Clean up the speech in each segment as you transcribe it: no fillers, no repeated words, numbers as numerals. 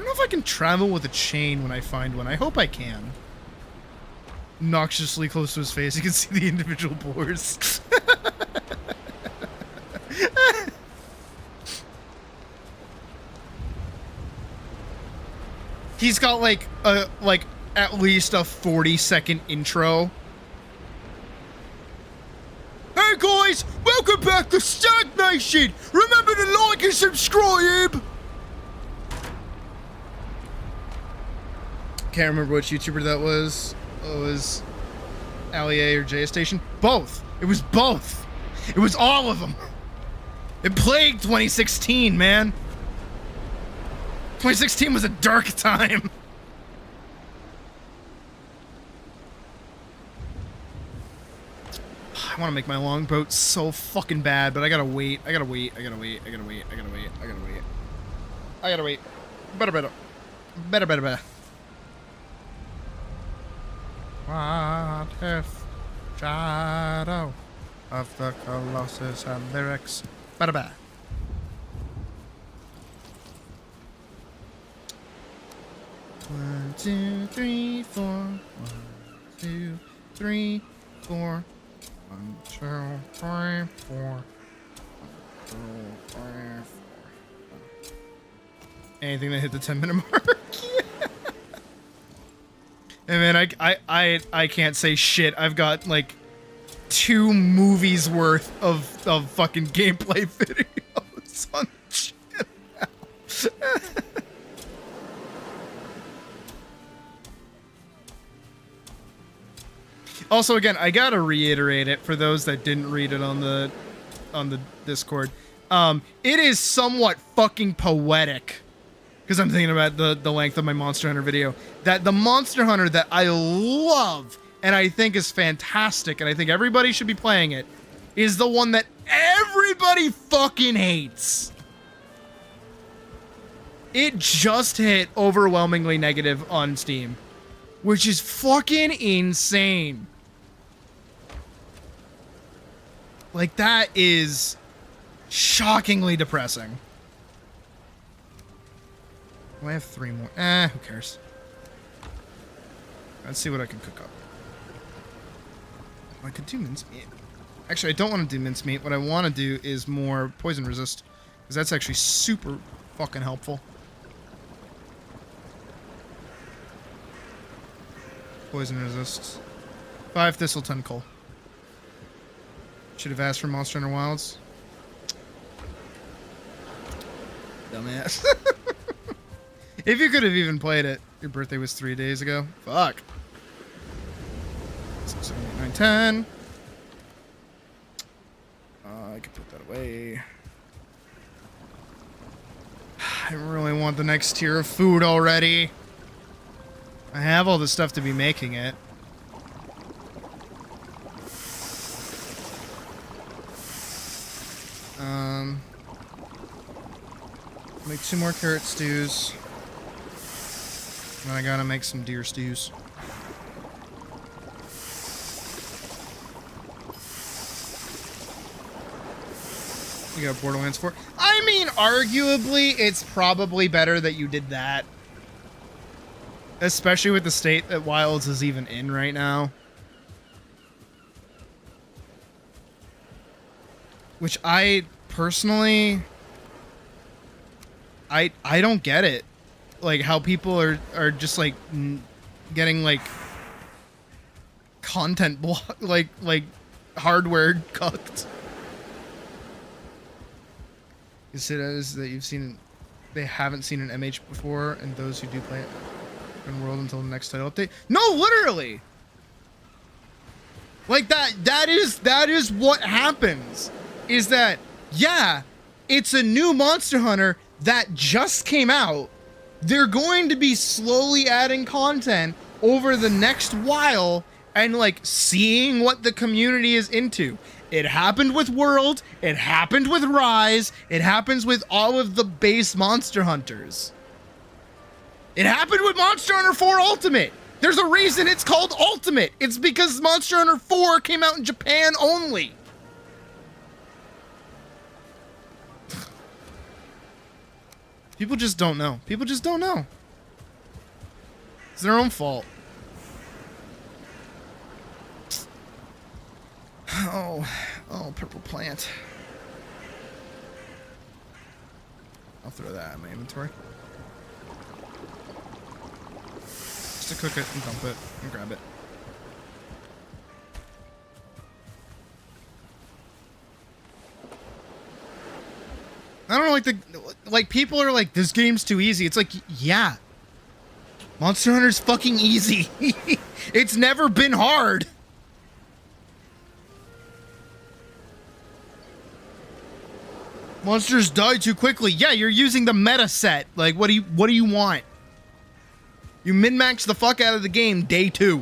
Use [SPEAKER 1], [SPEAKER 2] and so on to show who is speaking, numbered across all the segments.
[SPEAKER 1] know if I can travel with a chain when I find one. I hope I can. Obnoxiously close to his face, you can see the individual pores. He's got like at least a 40-second intro. Hey guys, welcome back to Stagnation. Remember to like and subscribe. Can't remember which YouTuber that was. It was Ali A or J Station. Both. It was both. It was all of them. It plagued 2016, man. 2016 was a dark time. I want to make my longboat so fucking bad, but I gotta wait. I gotta wait. I gotta wait. I gotta wait. I gotta wait. I gotta wait. I gotta wait. Better. What if Shadow of the Colossus and lyrics? Better. 1, 2, 3, 4. 1, 2, 3, 4. 1, 2, 3, 4. 1, 2, 3, 4. Anything that hit the 10-minute mark. And man, I can't say shit. I've got like 2 movies worth of fucking gameplay videos on the channel. Also, again, I gotta reiterate it for those that didn't read it on the Discord. It is somewhat fucking poetic, because I'm thinking about the length of my Monster Hunter video, that the Monster Hunter that I love and I think is fantastic, and I think everybody should be playing it, is the one that everybody fucking hates. It just hit overwhelmingly negative on Steam, which is fucking insane. Like, that is shockingly depressing. I have 3 more. Who cares? Let's see what I can cook up. I could do mincemeat. Actually, I don't want to do mincemeat. What I want to do is more poison resist, because that's actually super fucking helpful. Poison resist. 5 thistle, 10 coal. Should have asked for Monster Hunter Wilds. Dumbass. If you could have even played it. Your birthday was 3 days ago. Fuck. 6, 7, 8, 9, 10. I could put that away. I really want the next tier of food already. I have all the stuff to be making it. Make 2 more carrot stews. And I gotta make some deer stews. You got Borderlands 4. I mean, arguably, it's probably better that you did that. Especially with the state that Wilds is even in right now. Which I personally... I don't get it. Like, how people are just, like, getting, like, content block, like, hardware cooked. You say that is that you've seen... They haven't seen an MH before, and those who do play it in world until the next title update. No, literally. Like that is what happens. Is that, yeah, it's a new Monster Hunter that just came out. They're going to be slowly adding content over the next while and like seeing what the community is into. It happened with World, it happened with Rise, it happens with all of the base Monster Hunters. It happened with Monster Hunter 4 Ultimate. There's a reason it's called Ultimate. It's because Monster Hunter 4 came out in Japan only. People just don't know. People just don't know. It's their own fault. Oh, purple plant. I'll throw that in my inventory. Just to cook it and dump it and grab it. I don't know, like people are like, this game's too easy. It's like, yeah. Monster Hunter's fucking easy. It's never been hard. Monsters die too quickly. Yeah, you're using the meta set. Like, what do you want? You min-max the fuck out of the game day 2.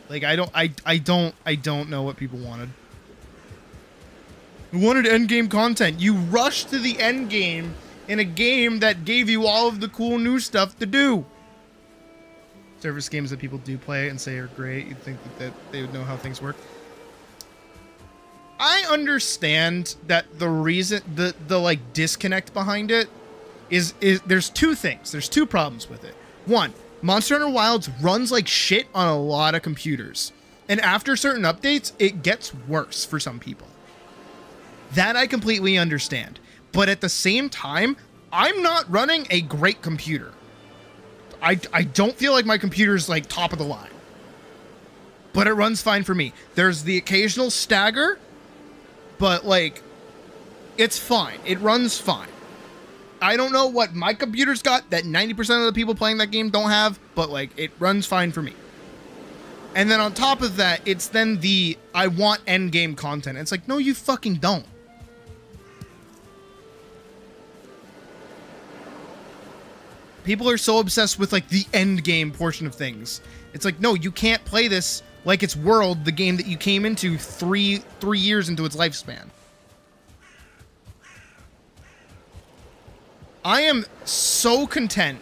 [SPEAKER 1] Like, I don't know what people wanted. You wanted endgame content. You rushed to the endgame in a game that gave you all of the cool new stuff to do. Service games that people do play and say are great. You'd think that they would know how things work. I understand that the reason, the like disconnect behind it is there's two things. There's two problems with it. One, Monster Hunter Wilds runs like shit on a lot of computers. And after certain updates, it gets worse for some people. That I completely understand. But at the same time, I'm not running a great computer. I don't feel like my computer is like top of the line. But it runs fine for me. There's the occasional stagger, but like, it's fine. It runs fine. I don't know what my computer's got that 90% of the people playing that game don't have, but like, it runs fine for me. And then on top of that, it's then the, I want endgame content. It's like, no, you fucking don't. People are so obsessed with like the end game portion of things. It's like, no, you can't play this like it's World, the game that you came into three years into its lifespan. I am so content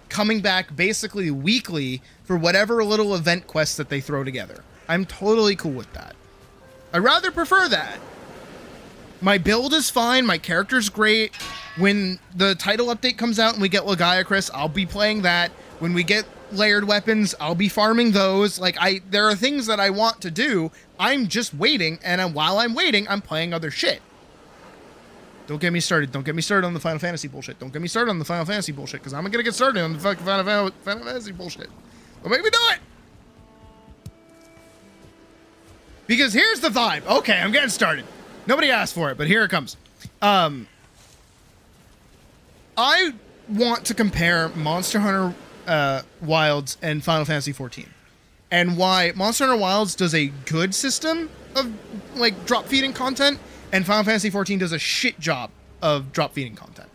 [SPEAKER 1] coming back basically weekly for whatever little event quests that they throw together. I'm totally cool with that. I rather prefer that. My build is fine. My character's great. When the title update comes out and we get Lagiacrus, I'll be playing that. When we get layered weapons, I'll be farming those. Like, there are things that I want to do. I'm just waiting, and while I'm waiting, I'm playing other shit. Don't get me started. Don't get me started on the Final Fantasy bullshit. Don't get me started on the Final Fantasy bullshit, because I'm gonna get started on the fucking Final Fantasy bullshit. Don't make me do it! Because here's the vibe. Okay, I'm getting started. Nobody asked for it, but here it comes. I want to compare Monster Hunter Wilds and Final Fantasy XIV, and why Monster Hunter Wilds does a good system of like drop feeding content, and Final Fantasy XIV does a shit job of drop feeding content.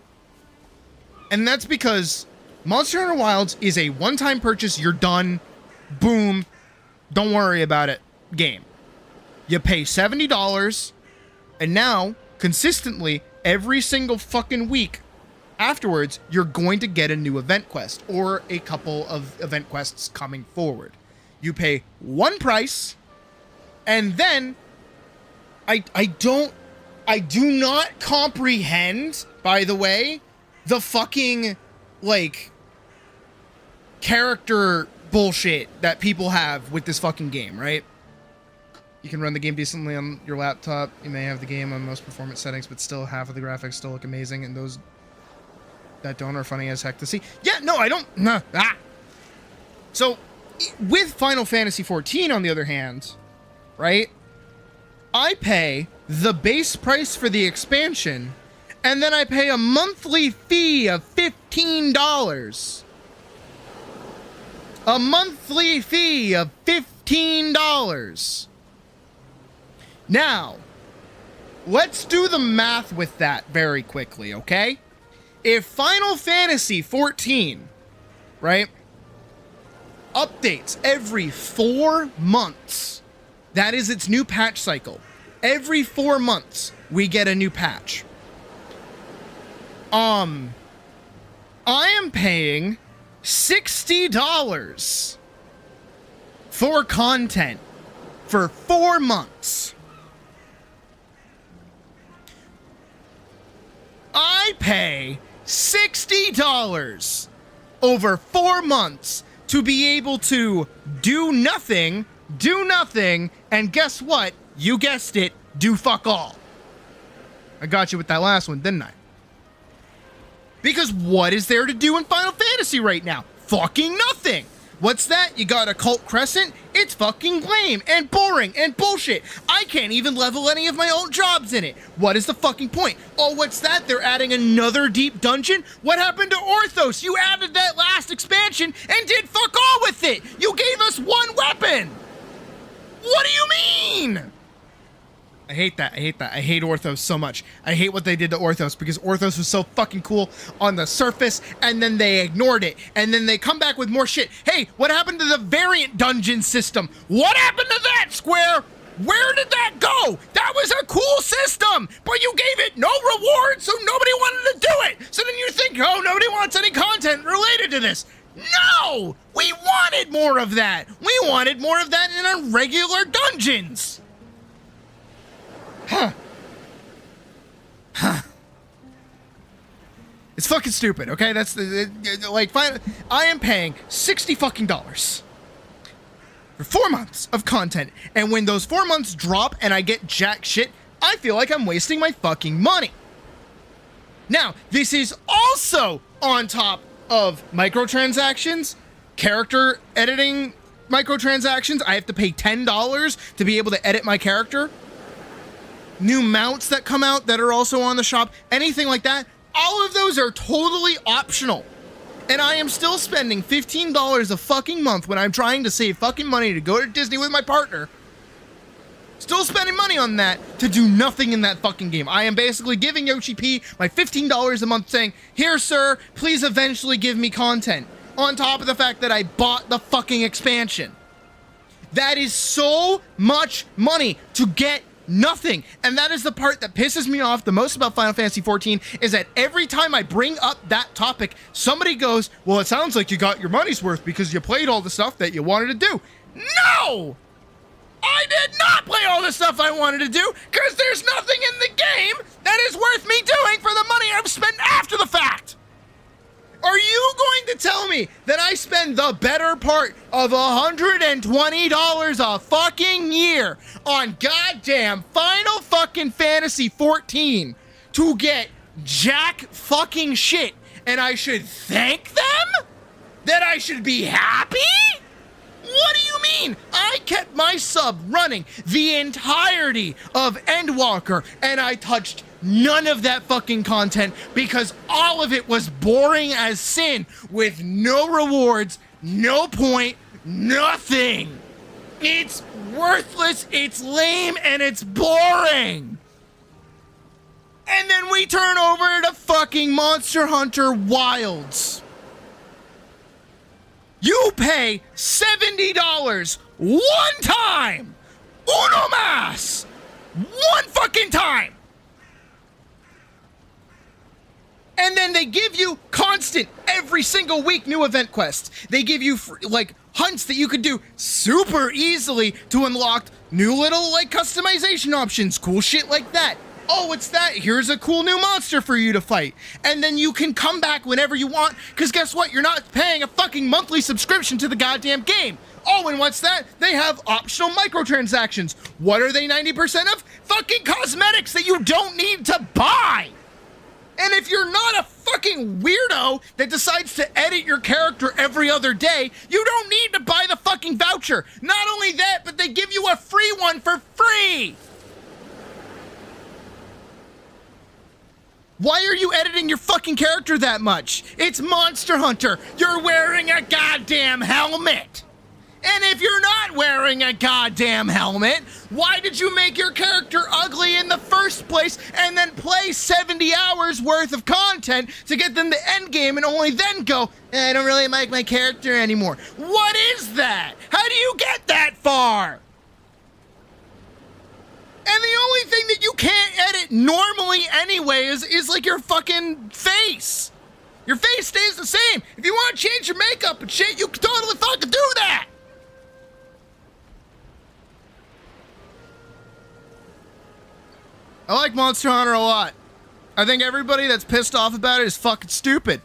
[SPEAKER 1] And that's because Monster Hunter Wilds is a one-time purchase, you're done, boom, don't worry about it game. You pay $70, and now, consistently, every single fucking week afterwards, you're going to get a new event quest, or a couple of event quests coming forward. You pay one price, and then I do not comprehend, by the way, the fucking, like, character bullshit that people have with this fucking game, right? You can run the game decently on your laptop. You may have the game on most performance settings, but still half of the graphics still look amazing, and those that don't are funny as heck to see. Yeah, no, I don't. Nah, ah. So, with Final Fantasy XIV, on the other hand, right, I pay the base price for the expansion, and then I pay a monthly fee of $15. A monthly fee of $15. Now, let's do the math with that very quickly, okay? If Final Fantasy XIV, right, updates every 4 months, that is its new patch cycle. Every 4 months, we get a new patch. I am paying $60 for content for 4 months. I pay $60 over 4 months to be able to do nothing, and guess what? You guessed it, do fuck all. I got you with that last one, didn't I? Because what is there to do in Final Fantasy right now? Fucking nothing. What's that? You got a Cult Crescent? It's fucking lame and boring and bullshit. I can't even level any of my own jobs in it. What is the fucking point? Oh, what's that? They're adding another deep dungeon? What happened to Orthos? You added that last expansion and did fuck all with it. You gave us one weapon. What do you mean? I hate that. I hate Orthos so much. I hate what they did to Orthos because Orthos was so fucking cool on the surface and then they ignored it. And then they come back with more shit. Hey, what happened to the variant dungeon system? What happened to that, Square? Where did that go? That was a cool system, but you gave it no reward, so nobody wanted to do it. So then you think, oh, nobody wants any content related to this. No! We wanted more of that. We wanted more of that in our regular dungeons. Huh. It's fucking stupid, okay? That's like, I am paying $60 fucking for 4 months of content, and when those 4 months drop and I get jack shit, I feel like I'm wasting my fucking money. Now, this is also on top of microtransactions, character editing microtransactions. I have to pay $10 to be able to edit my character. New mounts that come out that are also on the shop, anything like that, all of those are totally optional. And I am still spending $15 a fucking month when I'm trying to save fucking money to go to Disney with my partner. Still spending money on that to do nothing in that fucking game. I am basically giving Yoshi P my $15 a month saying, here, sir, please eventually give me content. On top of the fact that I bought the fucking expansion. That is so much money to get nothing. And that is the part that pisses me off the most about Final Fantasy XIV, is that every time I bring up that topic, somebody goes, well, it sounds like you got your money's worth because you played all the stuff that you wanted to do. No! I did not play all the stuff I wanted to do because there's nothing in the game that is worth me doing for the money I've spent after the fact. Are you going to tell me that I spend the better part of $120 a fucking year on goddamn Final fucking Fantasy 14 to get jack fucking shit, and I should thank them? That I should be happy? What do you mean? I kept my sub running the entirety of Endwalker, and I touched none of that fucking content because all of it was boring as sin with no rewards, no point, nothing. It's worthless, it's lame, and it's boring. And then we turn over to fucking Monster Hunter Wilds. You pay $70 one time. Uno mas. One fucking time. And then they give you constant, every single week, new event quests. They give you like hunts that you could do super easily to unlock new little like customization options, cool shit like that. Oh, what's that? Here's a cool new monster for you to fight. And then you can come back whenever you want, because guess what? You're not paying a fucking monthly subscription to the goddamn game. Oh, and what's that? They have optional microtransactions. What are they 90% of? Fucking cosmetics that you don't need to buy. And if you're not a fucking weirdo that decides to edit your character every other day, you don't need to buy the fucking voucher. Not only that, but they give you a free one for free. Why are you editing your fucking character that much? It's Monster Hunter. You're wearing a goddamn helmet. And if you're not wearing a goddamn helmet, why did you make your character ugly in the first place and then play 70 hours worth of content to get them to end game and only then go, I don't really like my character anymore? What is that? How do you get that far? And the only thing that you can't edit normally anyway is like your fucking face. Your face stays the same. If you want to change your makeup and shit, you can totally fucking do that. I like Monster Hunter a lot. I think everybody that's pissed off about it is fucking stupid.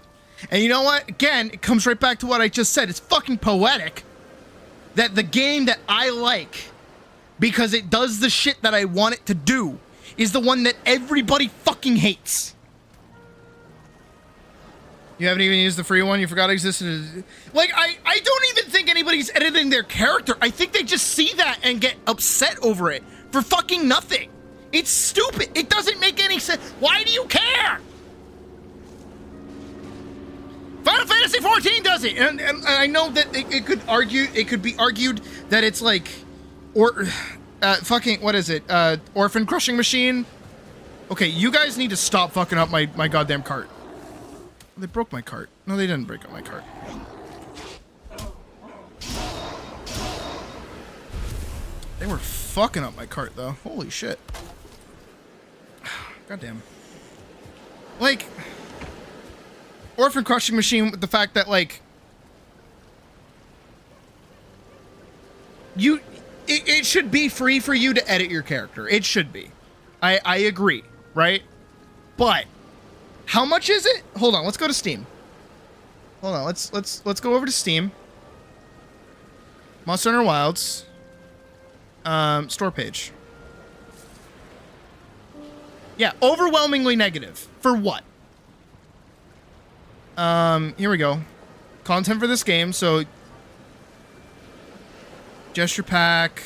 [SPEAKER 1] And you know what? Again, it comes right back to what I just said. It's fucking poetic that the game that I like, because it does the shit that I want it to do, is the one that everybody fucking hates. You haven't even used the free one? You forgot it existed? Like, I don't even think anybody's editing their character. I think they just see that and get upset over it for fucking nothing. It's stupid. It doesn't make any sense. Why do you care? Final Fantasy XIV does it, and I know that it could be argued that it's like, fucking, what is it? Orphan Crushing Machine? Okay, you guys need to stop fucking up my goddamn cart. They broke my cart. No, they didn't break up my cart. They were fucking up my cart, though. Holy shit. Goddamn. Like, Orphan Crushing Machine, with the fact that, like, it should be free for you to edit your character. It should be. I agree, right? But how much is it? Hold on, let's go to Steam. Hold on, let's go over to Steam. Monster Hunter Wilds. Store page. Yeah, overwhelmingly negative. For what? Here we go. Content for this game, so gesture pack,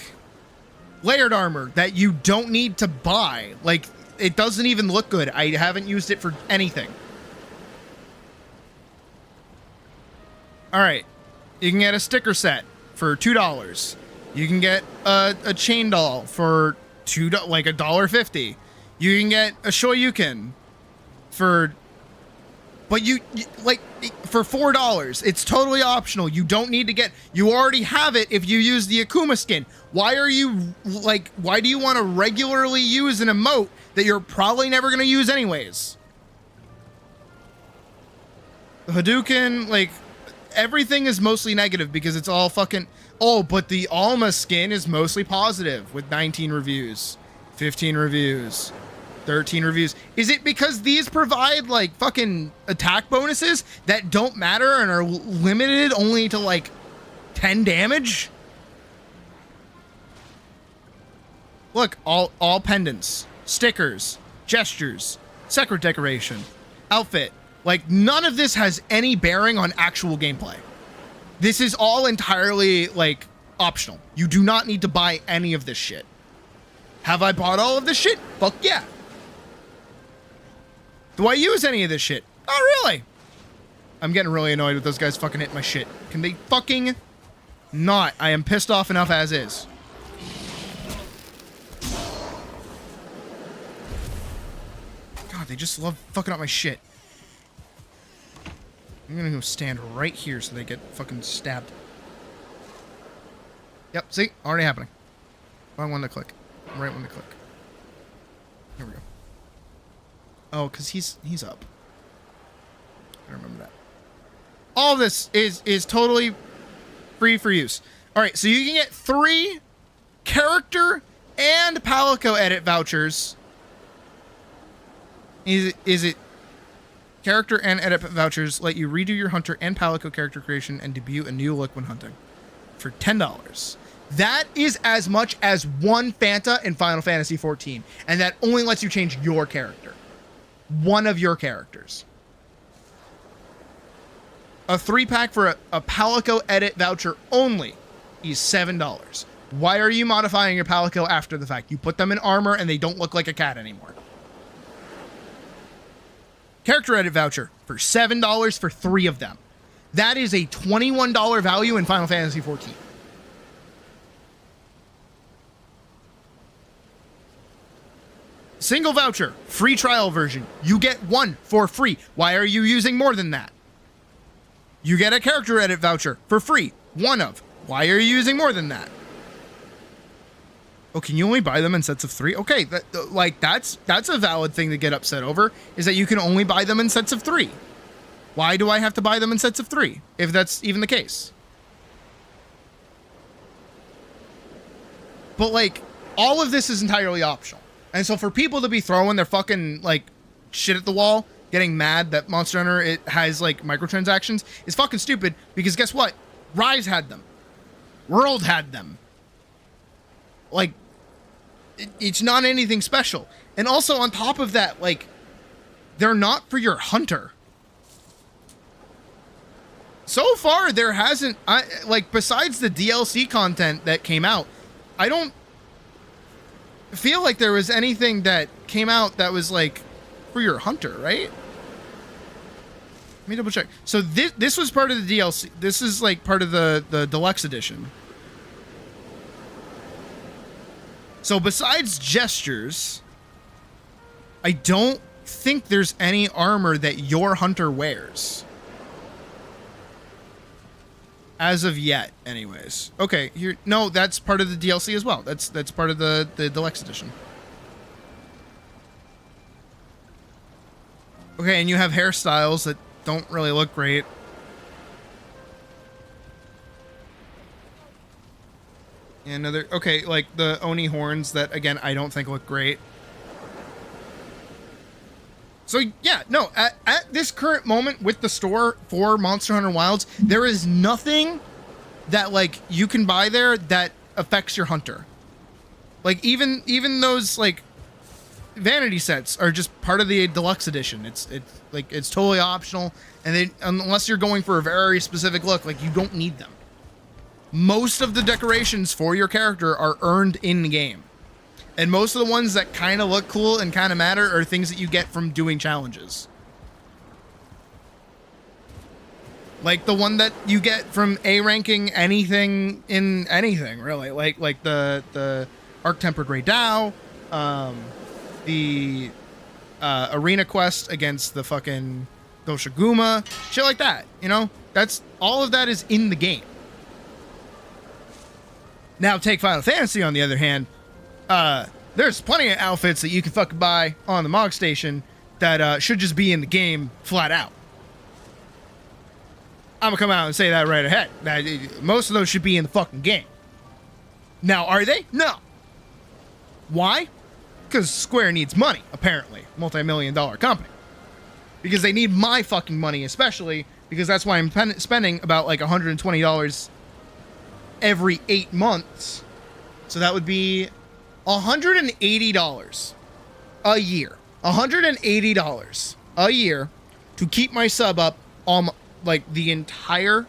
[SPEAKER 1] layered armor that you don't need to buy. Like, it doesn't even look good. I haven't used it for anything. All right, you can get a sticker set for $2. You can get a chain doll for like $1.50. You can get a Shoryuken for, but you like for $4. It's totally optional. You don't need to get. You already have it if you use the Akuma skin. Why are you like? Why do you want to regularly use an emote that you're probably never gonna use anyways? The Hadouken, like, everything is mostly negative because it's all fucking. Oh, but the Alma skin is mostly positive with 19 reviews, 15 reviews, 13 reviews. Is it because these provide like fucking attack bonuses that don't matter and are limited only to like 10 damage? Look, all pendants, stickers, gestures, secret decoration, outfit. Like, none of this has any bearing on actual gameplay. This is all entirely, like, optional. You do not need to buy any of this shit. Have I bought all of this shit? Fuck yeah. Do I use any of this shit? Not really. I'm getting really annoyed with those guys fucking hitting my shit. Can they fucking not? I am pissed off enough as is. God, they just love fucking up my shit. I'm gonna go stand right here so they get fucking stabbed. Yep, see? Already happening. Wrong one to click. Right one to click. Here we go. Oh, because he's up. I remember that. All of this is totally free for use. Alright, so you can get 3 character and Palico edit vouchers. Is it character and edit vouchers let you redo your Hunter and Palico character creation and debut a new look when hunting for $10. That is as much as one Fanta in Final Fantasy XIV, and that only lets you change your character. One of your characters. A 3-pack for a Palico edit voucher only is $7. Why are you modifying your Palico after the fact? You put them in armor and they don't look like a cat anymore. Character edit voucher for $7 for 3 of them. That is a $21 value in Final Fantasy XIV. Single voucher, free trial version. You get 1 for free. Why are you using more than that? You get a character edit voucher for free. 1 of. Why are you using more than that? Oh, can you only buy them in sets of 3? Okay, that's a valid thing to get upset over, is that you can only buy them in sets of 3. Why do I have to buy them in sets of 3, if that's even the case? But, like, all of this is entirely optional. And so for people to be throwing their fucking, like, shit at the wall, getting mad that Monster Hunter it has like microtransactions is fucking stupid, because guess what? Rise had them. World had them. Like, it's not anything special. And also on top of that, like, they're not for your hunter. So far, there hasn't, like, besides the DLC content that came out, I don't feel like there was anything that came out that was, like, for your hunter, right? Let me double check. So this was part of the DLC. This is, like, part of the deluxe edition. So besides gestures, I don't think there's any armor that your hunter wears. As of yet, anyways. Okay, here. No, that's part of the DLC as well. That's part of the deluxe edition. Okay, and you have hairstyles that don't really look great. And another, okay, like the Oni horns that, again, I don't think look great. So, yeah, no, at this current moment with the store for Monster Hunter Wilds, there is nothing that, like, you can buy there that affects your hunter. Like, even those, like, vanity sets are just part of the deluxe edition. It's like, it's totally optional, and unless you're going for a very specific look, like, you don't need them. Most of the decorations for your character are earned in the game. And most of the ones that kind of look cool and kind of matter are things that you get from doing challenges. Like the one that you get from A-ranking anything in anything, really. Like the Arc-Tempered Grey Dow, the arena quest against the fucking Doshiguma, shit like that, you know? That's, all of that is in the game. Now take Final Fantasy, on the other hand, there's plenty of outfits that you can fucking buy on the Mog Station that should just be in the game flat out. I'm gonna come out and say that right ahead. Most of those should be in the fucking game. Now, are they? No. Why? Because Square needs money, apparently. Multi-million-dollar company. Because they need my fucking money, especially because that's why I'm spending about like $120 every 8 months. So that would be $180 a year. $180 a year to keep my sub up on, like, the entire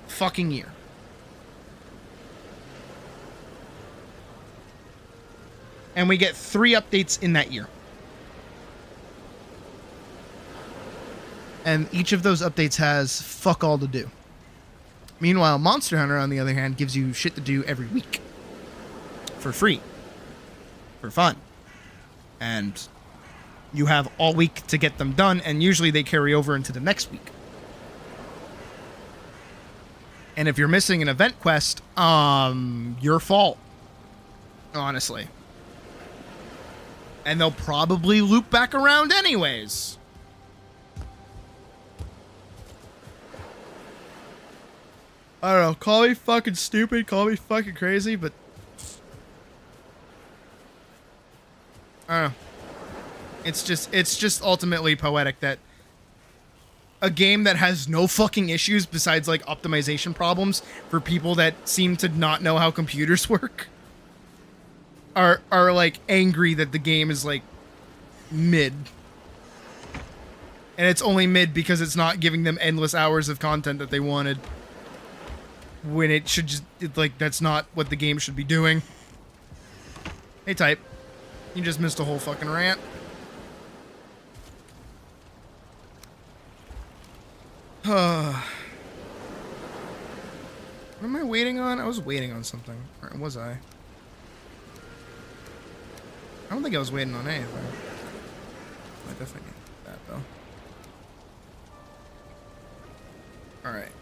[SPEAKER 1] fucking year. And we get 3 updates in that year. And each of those updates has fuck all to do. Meanwhile, Monster Hunter, on the other hand, gives you shit to do every week. For free. For fun. And you have all week to get them done, and usually they carry over into the next week. And if you're missing an event quest, your fault. Honestly. And they'll probably loop back around anyways. I don't know, call me fucking stupid, call me fucking crazy, but I don't know. It's just ultimately poetic that a game that has no fucking issues besides like optimization problems for people that seem to not know how computers work are like angry that the game is like mid. And it's only mid because it's not giving them endless hours of content that they wanted. When it should just, like, that's not what the game should be doing. Hey, Type. You just missed a whole fucking rant. What am I waiting on? I was waiting on something. Or was I? I don't think I was waiting on anything. I definitely need that, though. Alright.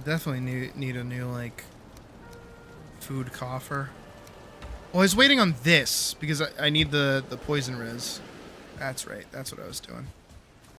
[SPEAKER 1] Definitely need a new, like, food coffer. Well, I was waiting on this because I need the poison res. That's right. That's what I was doing.